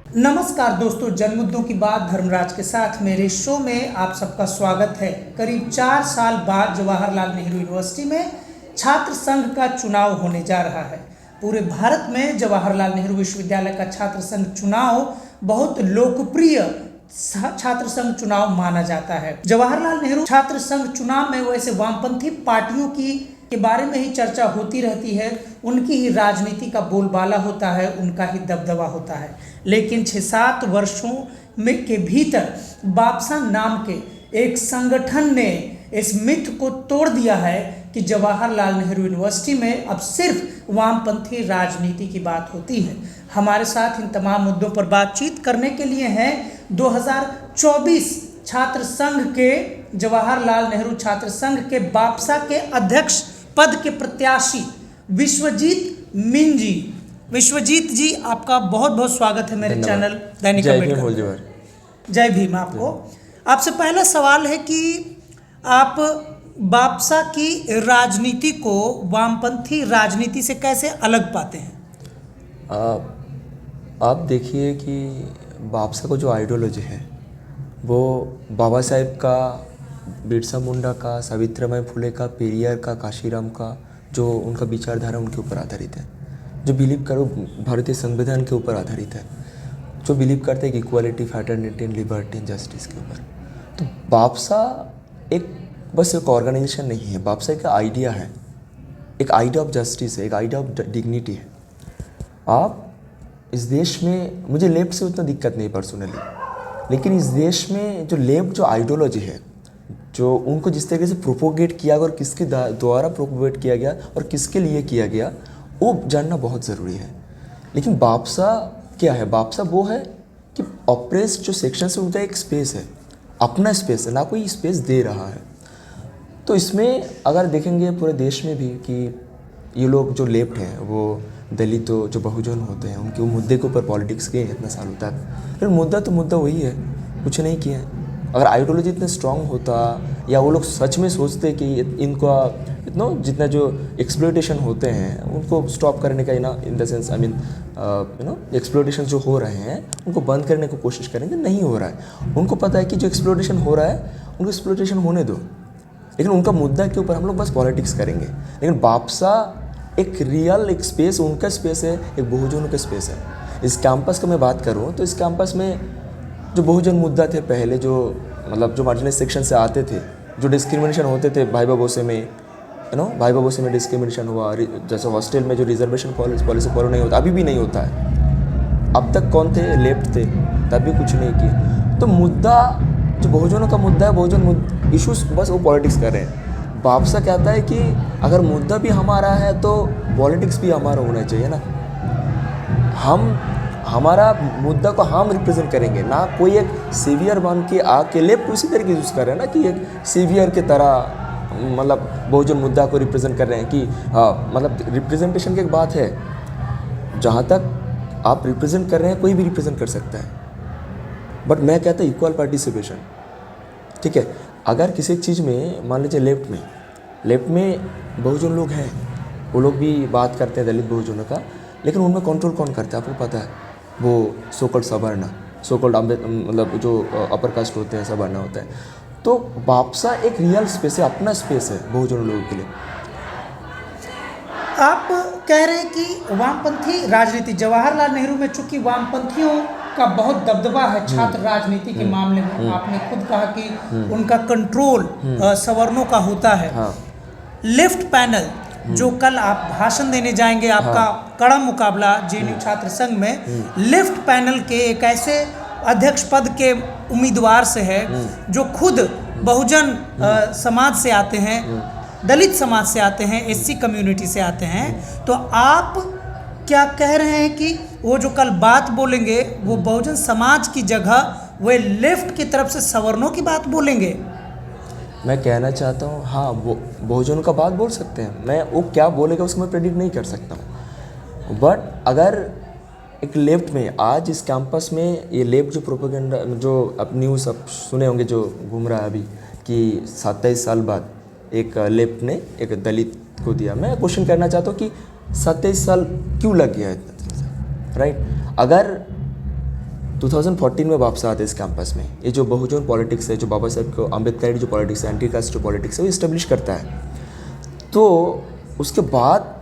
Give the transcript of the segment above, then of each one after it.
नमस्कार दोस्तों, जनमुद्दों की बात धर्मराज के साथ मेरे शो में आप सबका स्वागत है। करीब 4 साल बाद जवाहरलाल नेहरू यूनिवर्सिटी में छात्र संघ का चुनाव होने जा रहा है। पूरे भारत में जवाहरलाल नेहरू विश्वविद्यालय का छात्र संघ चुनाव बहुत लोकप्रिय छात्र संघ चुनाव माना जाता है। जवाहरलाल नेहरू छात्र संघ चुनाव में वैसे वामपंथी पार्टियों के बारे में ही चर्चा होती रहती है, उनकी ही राजनीति का बोलबाला होता है, उनका ही दबदबा होता है। लेकिन 6-7 वर्षों में के भीतर बापसा नाम के एक संगठन ने इस मिथ को तोड़ दिया है कि जवाहरलाल नेहरू यूनिवर्सिटी में अब सिर्फ वामपंथी राजनीति की बात होती है। हमारे साथ इन तमाम मुद्दों पर बातचीत करने के लिए हैं 2024 छात्र संघ के जवाहरलाल नेहरू छात्र संघ के बापसा के अध्यक्ष पद के प्रत्याशी विश्वजीत मीन जी। विश्वजीत जी, आपका बहुत बहुत स्वागत है मेरे चैनल दैनिक अम्बेडकर। जय भीम। आपसे पहला सवाल है कि आप बापसा की राजनीति को वामपंथी राजनीति से कैसे अलग पाते हैं? आप देखिए कि बापसा को जो आइडियोलॉजी है वो बाबा साहेब का, बिरसा मुंडा का, सावित्रीबाई फुले का, पेरियार का, काशीराम का जो उनका विचारधारा उनके ऊपर आधारित है, जो बिलीव करो भारतीय संविधान के ऊपर आधारित है, जो बिलीव करते हैं कि equality, fraternity and liberty and justice के ऊपर। तो बापसा बस एक ऑर्गेनाइजेशन नहीं है, बापसा एक आइडिया है, एक आइडिया ऑफ जस्टिस है, एक आइडिया ऑफ डिग्निटी है। आप इस देश में, मुझे लेफ्ट से उतना दिक्कत नहीं पर्सनली, लेकिन इस देश में जो लेफ्ट जो आइडियोलॉजी है, जो उनको जिस तरीके से प्रोपोगेट किया गया और किसके द्वारा प्रोपोगेट किया गया और किसके लिए किया गया, वो जानना बहुत ज़रूरी है। लेकिन बापसा क्या है? बापसा वो है कि ऑप्रेस्ड जो सेक्शन है उनका एक स्पेस है, अपना स्पेस है, ना कोई स्पेस दे रहा है। तो इसमें अगर देखेंगे पूरे देश में भी कि ये लोग जो लेफ्ट हैं वो दलित जो बहुजन होते हैं उनके वो मुद्दे के ऊपर पॉलिटिक्स किए इतना सालों तक, लेकिन मुद्दा वही है, कुछ नहीं किया है। अगर आइडियोलॉजी इतना स्ट्रांग होता या वो लोग सच में सोचते कि इनका इतना जितना जो एक्सप्लॉयटेशन होते हैं उनको स्टॉप करने का, in the sense I mean exploitation जो हो रहे हैं उनको बंद करने की कोशिश करेंगे, नहीं हो रहा है। उनको पता है कि जो एक्सप्लॉयटेशन हो रहा है उनको एक्सप्लॉयटेशन होने दो, लेकिन उनका मुद्दा के ऊपर हम लोग बस पॉलिटिक्स करेंगे। लेकिन बापसा एक रियल एक स्पेस, उनका स्पेस है, एक बहुजनों का स्पेस है। इस कैंपस का मैं बात करूँ तो इस कैंपस में जो बहुजन मुद्दा थे पहले, जो मतलब जो मार्जिनल सेक्शन से आते थे, जो डिस्क्रिमिनेशन होते थे, भाई बाबोसे में भाई बाबोसे में डिस्क्रिमिनेशन हुआ, जैसे हॉस्टल में जो रिजर्वेशन पॉलिसी फॉलो नहीं होता, अभी भी नहीं होता है। अब तक कौन थे? लेफ्ट थे, तब भी कुछ नहीं किया। तो मुद्दा जो बहुजनों का मुद्दा है, बहुजन इशूज़, बस वो पॉलिटिक्स कर रहे हैं। बापसा कहता है कि अगर मुद्दा भी हमारा है तो पॉलिटिक्स भी हमारा होना चाहिए ना। हम हमारा मुद्दा को हम रिप्रेजेंट करेंगे, ना कोई एक सेवियर बन के आके लेफ्ट उसी तरीके यूज़ कर रहे हैं ना कि एक सेवियर के तरह मतलब बहुजन मुद्दा को रिप्रेजेंट कर रहे हैं कि मतलब रिप्रेजेंटेशन की एक बात है, जहाँ तक आप रिप्रेजेंट कर रहे हैं कोई भी रिप्रेजेंट कर सकता है, बट मैं कहता हूँ इक्वल पार्टिसिपेशन। ठीक है, अगर किसी चीज़ में मान लीजिए लेफ्ट में बहुजन लोग हैं, वो लोग भी बात करते हैं दलित बहुजनों का, लेकिन उनमें कंट्रोल कौन करता है आपको पता है? वो सोकल्ड सवर्णा, सोकल्ड मतलब जो अपर कास्ट होते हैं, सवर्णा होता है। तो बापसा एक रियल स्पेस है, अपना स्पेस है बहुजन लोगों के लिए। आप कह रहे हैं कि वामपंथी राजनीति, जवाहरलाल नेहरू में चूंकि वामपंथियों का बहुत दबदबा है छात्र राजनीति के मामले में, आपने खुद कहा कि उनका कंट्रोल सवर्णों का होता है। हाँ। लेफ्ट पैनल जो कल आप भाषण देने जाएंगे, आपका कड़ा मुकाबला जेएनयू छात्र संघ में लेफ्ट पैनल के एक ऐसे अध्यक्ष पद के उम्मीदवार से है जो खुद बहुजन समाज से आते हैं, दलित समाज से आते हैं, एससी कम्युनिटी से आते हैं। तो आप क्या कह रहे हैं कि वो जो कल बात बोलेंगे वो बहुजन समाज की जगह वे लेफ्ट की तरफ से सवर्णों की बात बोलेंगे? मैं कहना चाहता हूँ हाँ, वो बहुजनों का बात बोल सकते हैं। मैं वो क्या बोलेगा उसको मैं प्रेडिक्ट नहीं कर सकता हूँ, बट अगर एक लेफ्ट में आज इस कैंपस में ये लेफ्ट जो प्रोपेगेंडा जो अब न्यूज़ अब सुने होंगे जो घूम रहा है अभी कि 27 साल बाद एक लेफ्ट ने एक दलित को दिया, मैं क्वेश्चन करना चाहता हूँ कि 27 साल क्यों लग गया इतना, राइट? अगर 2014 में बापसा आते इस कैंपस में। ये जो बहुजन पॉलिटिक्स है, जो बाबा साहब को अम्बेडकर जो पॉलिटिक्स है, एंटी कास्ट जो पॉलिटिक्स है, वो इस्टेब्लिश करता है। तो उसके बाद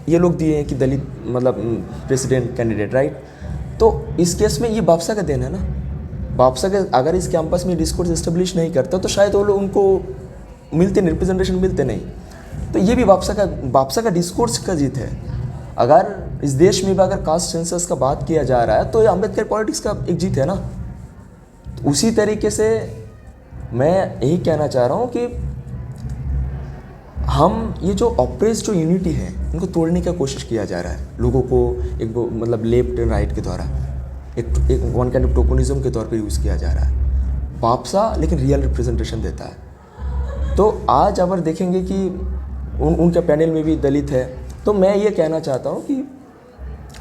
ये लोग दिए हैं कि दलित मतलब प्रेसिडेंट कैंडिडेट, राइट। तो इस केस में ये बापसा का देन है ना। बापसा के अगर इस कैंपस में डिस्कोर्स इस्टेब्लिश नहीं करता तो शायद वो लोग उनको मिलते नहीं, रिप्रेजेंटेशन मिलते नहीं। तो ये भी बापसा का डिस्कोर्स का जीत है। अगर इस देश में भी अगर कास्ट सेंसस का बात किया जा रहा है तो ये अम्बेडकर पॉलिटिक्स का एक जीत है ना। तो उसी तरीके से मैं यही कहना चाह रहा हूँ कि हम ये जो ऑपरेस जो यूनिटी है उनको तोड़ने का कोशिश किया जा रहा है लोगों को, एक मतलब लेफ्ट एंड राइट के द्वारा एक वन काइंड ऑफ टोकनिज्म के तौर पे यूज़ किया जा रहा है। बापसा लेकिन रियल रिप्रेजेंटेशन देता है। तो आज अगर देखेंगे कि उनके पैनल में भी दलित है, तो मैं ये कहना चाहता हूँ कि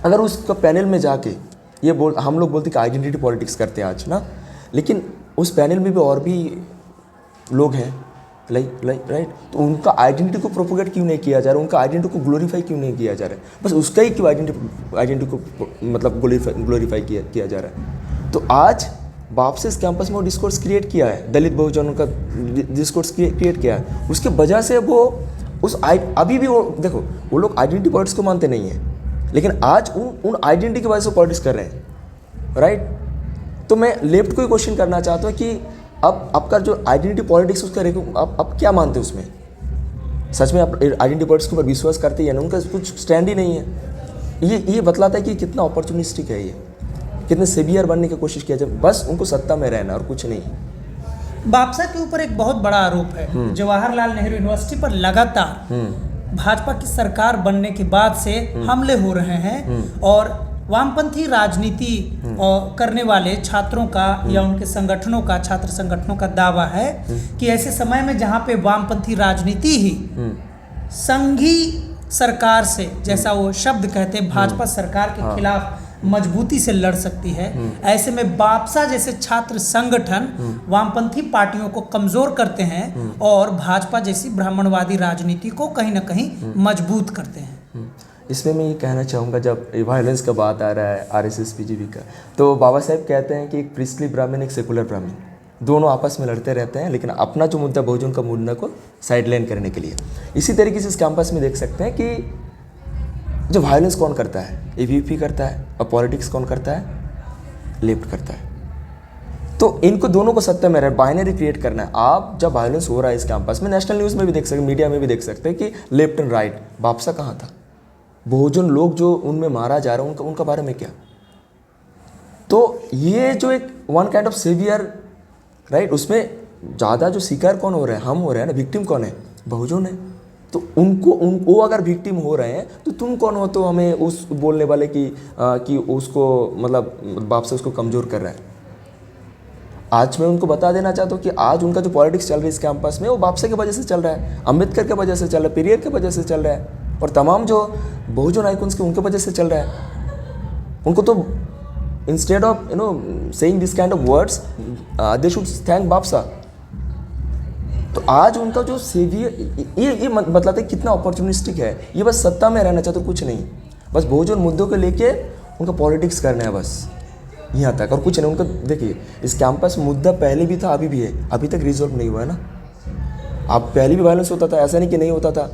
अगर उसका पैनल में जाके हम लोग बोलते कि आइडेंटिटी पॉलिटिक्स करते हैं आज ना, लेकिन उस पैनल में भी और भी लोग हैं राइट। तो उनका आइडेंटिटी को प्रोपोगेट क्यों नहीं किया जा रहा है, उनका आइडेंटिटी को ग्लोरीफाई क्यों नहीं किया जा रहा है, बस उसका ही क्यों आइडेंटिटी को मतलब ग्लोरीफाई किया जा रहा है। तो आज बाप से इस कैंपस में वो डिस्कोर्स क्रिएट किया है, दलित बहुजनों का डिस्कोर्स क्रिएट किया है। उसके वजह से वो अभी भी वो देखो, वो लोग आइडेंटिटी पॉलिटिक्स को मानते नहीं हैं, लेकिन आज उन आइडेंटिटी की वजह से पॉलिटिक्स कर रहे हैं, राइट। तो मैं लेफ्ट को ही क्वेश्चन करना चाहता हूँ कि अब आपका जो आइडेंटिटी पॉलिटिक्स उसका आप क्या मानते हैं उसमें? सच में आप आइडेंटिटी पॉलिटिक्स के ऊपर विश्वास करते हैं या नहीं? उनका कुछ स्टैंड ही नहीं है। ये बतलाता है कि कितना अपॉर्चुनिस्टिक है, ये कितने सेवियर बनने की कोशिश किया जाए, बस उनको सत्ता में रहना और कुछ नहीं। बापसा के ऊपर एक बहुत बड़ा आरोप है, जवाहरलाल नेहरू यूनिवर्सिटी पर लगातार भाजपा की सरकार बनने के बाद से हमले हो रहे हैं और वामपंथी राजनीति करने वाले छात्रों का या उनके संगठनों का, छात्र संगठनों का दावा है कि ऐसे समय में जहां पे वामपंथी राजनीति ही संघी सरकार से, जैसा वो शब्द कहते हैं, भाजपा सरकार के खिलाफ मजबूती से लड़ सकती है, ऐसे में बापसा जैसे छात्र संगठन वामपंथी पार्टियों को कमजोर करते हैं और भाजपा जैसी ब्राह्मणवादी राजनीति को कहीं ना कहीं मजबूत करते हैं। इसमें मैं ये कहना चाहूँगा, जब वायलेंस का बात आ रहा है आरएसएस बीजेपी का, तो बाबा साहब कहते हैं कि एक प्रिस्टली ब्राह्मण, एक सेकुलर ब्राह्मण, दोनों आपस में लड़ते रहते हैं, लेकिन अपना जो मुद्दा बहुजन का मुद्दा को साइडलाइन करने के लिए। इसी तरीके से इस कैंपस में देख सकते हैं कि जो वायलेंस कौन करता है, एबीवीपी करता है, और पॉलिटिक्स कौन करता है, लेफ्ट करता है। तो इनको दोनों को सत्ता में रहे, बाइनरी क्रिएट करना है। आप जब वायलेंस हो रहा है इस कैंपस में, नेशनल न्यूज़ में भी देख सकते हैं, मीडिया में भी देख सकते हैं कि लेफ्ट एंड राइट, बापसा कहाँ था, बहुजन लोग जो उनमें मारा जा रहा है उनका बारे में क्या। तो ये जो एक one kind of saviour, right, उसमें ज़्यादा जो शिकार कौन हो रहा है, हम हो रहे हैं ना, विक्टिम कौन है, बहुजन है। तो वो अगर विक्टिम हो रहे हैं तो तुम कौन हो तो हमें उस बोलने वाले कि उसको मतलब बाप से उसको कमज़ोर कर रहा है। आज मैं उनको बता देना चाहता हूँ कि आज उनका जो पॉलिटिक्स चल रही है इस कैंपस में, वो बापसे की वजह से चल रहा है, अम्बेडकर की वजह से चल रहा है, पेरियर की वजह से चल रहा है, और तमाम जो बहुजन आइकन्स के उनके वजह से चल रहा है। उनको तो instead of saying this kind of words they should thank बापसा। तो आज उनका जो सेवियर, ये बतलाते हैं कितना अपॉर्चुनिस्टिक है। ये बस सत्ता में रहना चाहते, कुछ नहीं, बस बहुजन मुद्दों को लेके उनका पॉलिटिक्स करना है, बस यहाँ तक और कुछ नहीं। उनका देखिए, इस कैंपस मुद्दा पहले भी था, अभी भी है, अभी तक रिजॉल्व नहीं हुआ है ना। अब पहले भी वायलेंस होता था, ऐसा नहीं कि नहीं होता था,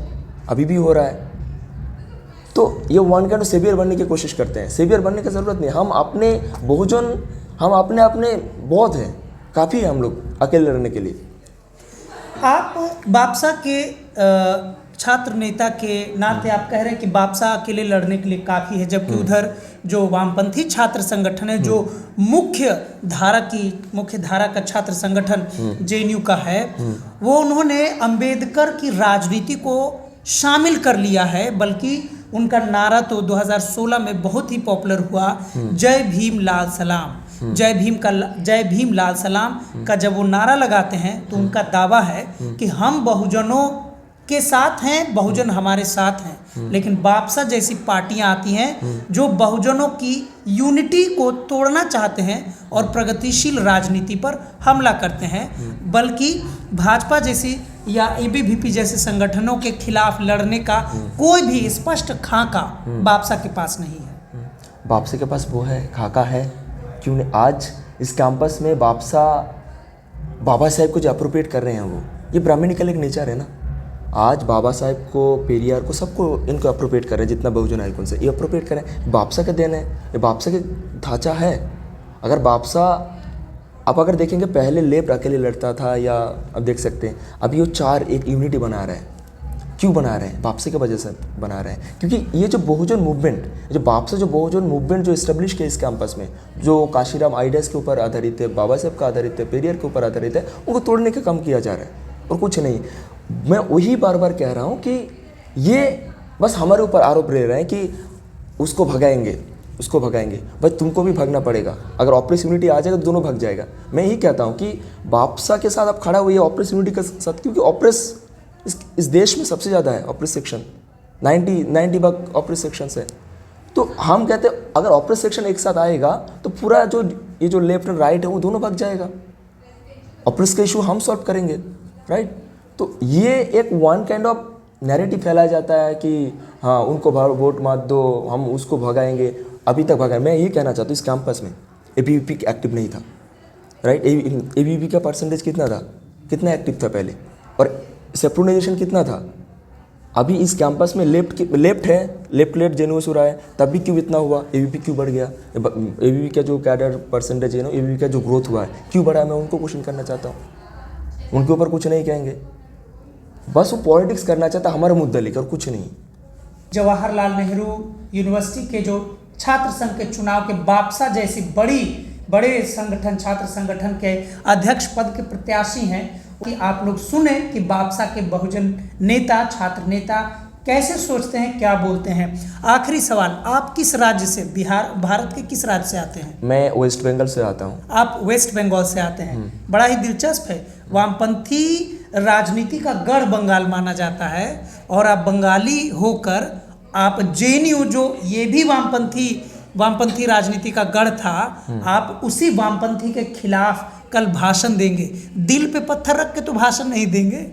अभी भी हो रहा है। तो ये वन काइंड ऑफ सेवियर बनने की कोशिश करते हैं। सेवियर बनने की ज़रूरत नहीं, हम अपने बहुजन, हम अपने बहुत हैं, काफ़ी है हम लोग अकेले रहने के लिए। आप बापसा के छात्र नेता के नाते आप कह रहे हैं कि बापसा अकेले लड़ने के लिए काफ़ी है, जबकि उधर जो वामपंथी छात्र संगठन है, जो मुख्य धारा का छात्र संगठन जेएनयू का है, वो उन्होंने अंबेडकर की राजनीति को शामिल कर लिया है। बल्कि उनका नारा तो 2016 में बहुत ही पॉपुलर हुआ, जय भीम लाल सलाम। जय भीम लाल सलाम का जब वो नारा लगाते हैं तो उनका दावा है कि हम बहुजनों के साथ हैं, बहुजन हमारे साथ हैं। लेकिन बापसा जैसी पार्टियां आती हैं जो बहुजनों की यूनिटी को तोड़ना चाहते हैं और प्रगतिशील राजनीति पर हमला करते हैं, बल्कि भाजपा जैसी या एबीवीपी जैसे संगठनों के खिलाफ लड़ने का कोई भी स्पष्ट खाका बापसा के पास नहीं है। बापसा के पास वो है, खाका है, क्यों नहीं? आज इस कैंपस में बाबा साहेब को जो अप्रोप्रिएट कर रहे हैं वो, ये ब्राह्मणिकल एक नेचर है ना। आज बाबा साहेब को, पेरियार को, सबको इनको अप्रोप्रिएट कर रहे हैं, जितना बहुजन आइकॉन से ये अप्रोप्रिएट कर रहे हैं। बापसा का देन है, ये बापसा के ढांचा है। अगर बापसा, आप अगर देखेंगे पहले लेफ्ट अकेले लड़ता था, या अब देख सकते हैं अभी वो 4 एक यूनिटी बना रहे हैं। क्यों बना रहे हैं? बापसे की वजह से बना रहे हैं, क्योंकि ये जो बहुजन मूवमेंट, जो बापसे जो बहुजन मूवमेंट जो इस्टेब्लिश किया इस कैंपस में, जो काशीराम आइडियाज़ के ऊपर आधारित है, बाबा साहब का आधारित है, पेरियर के ऊपर आधारित है, उनको तोड़ने का काम किया जा रहा है और कुछ नहीं। मैं वही बार बार कह रहा हूँ कि ये बस हमारे ऊपर आरोप ले रहे हैं कि उसको भगाएंगे, उसको भगाएंगे। भाई तुमको भी भागना पड़ेगा। अगर ऑपरेशन यूनिटी आ जाएगा तो दोनों भाग जाएगा। मैं यही कहता हूँ कि बापसा के साथ आप खड़ा हुई है ऑपरेशन यूनिटी के साथ, क्योंकि ऑपरेस इस देश में सबसे ज़्यादा है ऑपरेस सेक्शन, 90 भाग ऑपरेस सेक्शन है। तो हम कहते हैं अगर ऑपरेस सेक्शन एक साथ आएगा तो पूरा जो ये जो लेफ्ट एंड राइट है वो दोनों भाग जाएगा। ऑपरेस का इशू हम सॉल्व करेंगे, राइट। तो ये एक वन काइंड ऑफ नैरेटिव फैलाया जाता है कि हाँ उनको वोट मत दो, हम उसको भगाएंगे। अभी तक भगाए, मैं ये कहना चाहता हूँ इस कैंपस में एबीवीपी एक्टिव नहीं था, राइट। एबीवीपी का परसेंटेज कितना था, कितना एक्टिव था पहले, और सेप्रोनाइजेशन कितना था। अभी इस कैंपस में लेफ्ट है, लेफ्ट जेन्युस हो रहा है, तब भी क्यों इतना हुआ, एबीवीपी क्यों बढ़ गया। एबीवीपी का जो कैडर परसेंटेज है ना, एबीवीपी का जो ग्रोथ हुआ है क्यों बढ़ा है, मैं उनको क्वेश्चन करना चाहता हूँ। उनके ऊपर कुछ नहीं कहेंगे, बस वो पॉलिटिक्स करना चाहता हमारा मुद्दा लेकर, कुछ नहीं। जवाहरलाल नेहरू यूनिवर्सिटी के जो छात्र संघ के चुनाव के बापसा जैसी बड़े संगठन, छात्र संगठन के अध्यक्ष पद के प्रत्याशी हैं, कि आप लोग सुने कि बापसा के बहुजन नेता, छात्र नेता कैसे सोचते हैं, क्या बोलते हैं। आखिरी सवाल, आप किस राज्य से, भारत के किस राज्य से आते हैं? मैं वेस्ट बंगाल से आता हूँ। आप वेस्ट बंगाल से आते हैं, बड़ा ही दिलचस्प है। वामपंथी राजनीति का गढ़ बंगाल माना जाता है, और आप बंगाली होकर आप जेएनयू, जो ये भी वामपंथी राजनीति का गढ़ था, आप उसी वामपंथी के खिलाफ कल भाषण देंगे। दिल पे पत्थर रख के तो भाषण नहीं देंगे।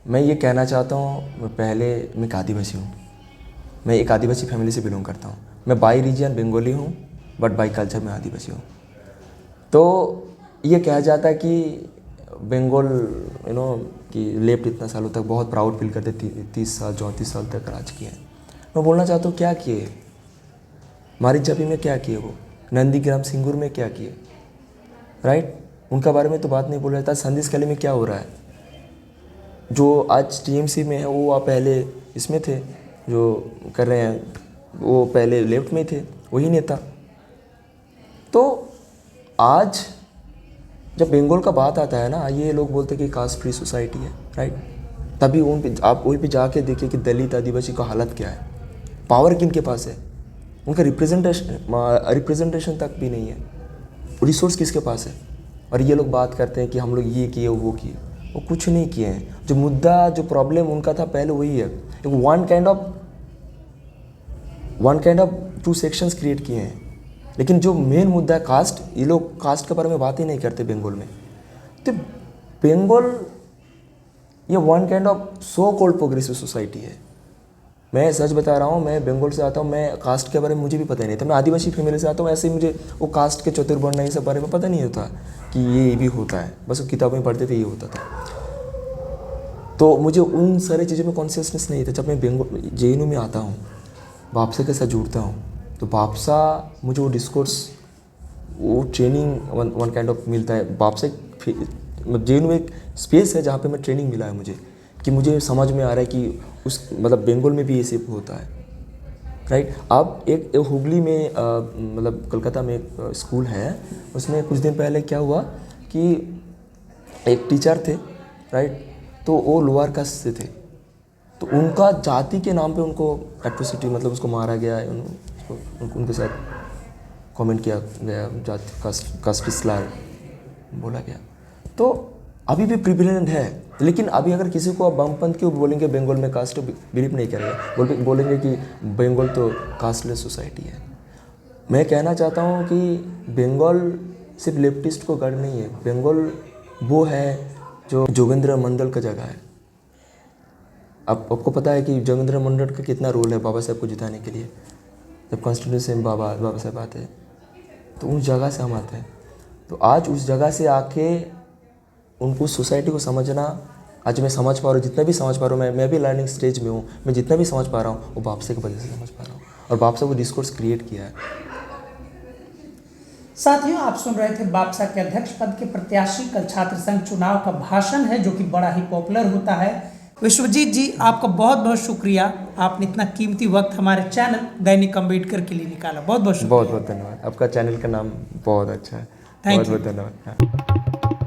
मैं ये कहना चाहता हूँ, मैं एक आदिवासी हूँ, मैं एक आदिवासी फैमिली से बिलोंग करता हूँ। मैं बाई रीजन बंगाली हूँ, बट बाई कल्चर में आदिवासी हूँ। तो ये कहा जाता है कि बंगाल कि लेफ्ट इतना सालों तक बहुत प्राउड फील करते, 30 साल 34 साल तक राज किए हैं। मैं बोलना चाहता हूँ क्या किए, मारिचापी में क्या किए, वो नंदीग्राम सिंगूर में क्या किए, राइट। उनका बारे में तो बात नहीं बोल रहा था। संदेशखाली में क्या हो रहा है, जो आज टीएमसी में है वो आप पहले इसमें थे, जो कर रहे हैं वो पहले लेफ्ट में थे, वही नेता। तो आज जब बंगाल का बात आता है ना, ये लोग बोलते हैं कि कास्ट फ्री सोसाइटी है, राइट। तभी आप वहीं पे जाके देखिए कि दलित आदिवासी का हालत क्या है, पावर किन के पास है, उनका रिप्रेजेंटेशन तक भी नहीं है, रिसोर्स किसके पास है। और ये लोग बात करते हैं कि हम लोग ये किए वो किए, वो कुछ नहीं किए हैं। जो मुद्दा, जो प्रॉब्लम उनका था पहले वही है। One kind of 2 sections create किए हैं, लेकिन जो मेन मुद्दा है कास्ट, ये लोग कास्ट के बारे में बात ही नहीं करते बंगाल में। तो बंगाल ये one kind of so called progressive society है। मैं सच बता रहा हूँ, मैं बंगाल से आता हूँ, मैं कास्ट के बारे में मुझे भी पता नहीं था। मैं आदिवासी फैमिली से आता हूँ, ऐसे ही मुझे वो कास्ट के चतुर्वर्ण ये सब बारे में पता नहीं होता कि ये भी होता है, बस वो किताबों में पढ़ते थे ये होता था। तो मुझे उन सारी चीज़ों में कॉन्शियसनेस नहीं था। जब मैं जेएनयू में आता हूँ, बापसा के साथ जुड़ता हूँ, तो बापसा मुझे वो डिस्कोर्स, वो ट्रेनिंग वन काइंड ऑफ मिलता है। बापसा जेएनयू में एक स्पेस है जहाँ पे मैं ट्रेनिंग मिला है मुझे, कि मुझे समझ में आ रहा है कि उस मतलब बंगाल में भी ये सब होता है, राइट। अब एक हुगली में मतलब कलकत्ता में एक स्कूल है, उसमें कुछ दिन पहले क्या हुआ कि एक टीचर थे, राइट, तो वो लोअर कास्ट से थे, तो उनका जाति के नाम पे उनको एट्रोसिटी, मतलब उसको मारा गया, उनके साथ कमेंट किया गया, जाति कास्ट स्लैर बोला गया। तो अभी भी प्रिविलेंट है, लेकिन अभी अगर किसी को आप वामपंथ क्यों बोलेंगे बंगाल में कास्ट, बिलीव नहीं करेंगे, बोलेंगे कि बंगाल तो कास्टलेस सोसाइटी है। मैं कहना चाहता हूँ कि बंगाल सिर्फ लेफ्टिस्ट को गढ़ नहीं है, बंगाल वो है जो जोगेंद्र मंडल का जगह है। आपको पता है कि जोगेंद्र मंडल का कितना रोल है बाबा साहब को जिताने के लिए। जब कॉन्स्टिट्यूंसी में बाबा साहब आते हैं, तो उस जगह से हम आते हैं। तो आज उस जगह से आके उनको सोसाइटी को समझना, आज मैं समझ पा रहा हूँ, जितना भी समझ पा रहा हूँ, मैं भी लर्निंग स्टेज में हूँ, मैं जितना भी समझ पा रहा हूँ वो बापसे की वजह से समझ पा रहा हूँ, और बापसा वो डिस्कोर्स क्रिएट किया है। साथियों, आप सुन रहे थे बापसा के अध्यक्ष पद के प्रत्याशी कल छात्र संघ चुनाव का भाषण है, जो कि बड़ा ही पॉपुलर होता है। विश्वजीत जी, आपका बहुत बहुत शुक्रिया, आपने इतना कीमती वक्त हमारे चैनल दैनिक अम्बेडकर के लिए निकाला। बहुत बहुत शुक्रिया। बहुत बहुत धन्यवाद। आपका चैनल का नाम बहुत अच्छा है। Thank बहुत you. बहुत धन्यवाद। हाँ।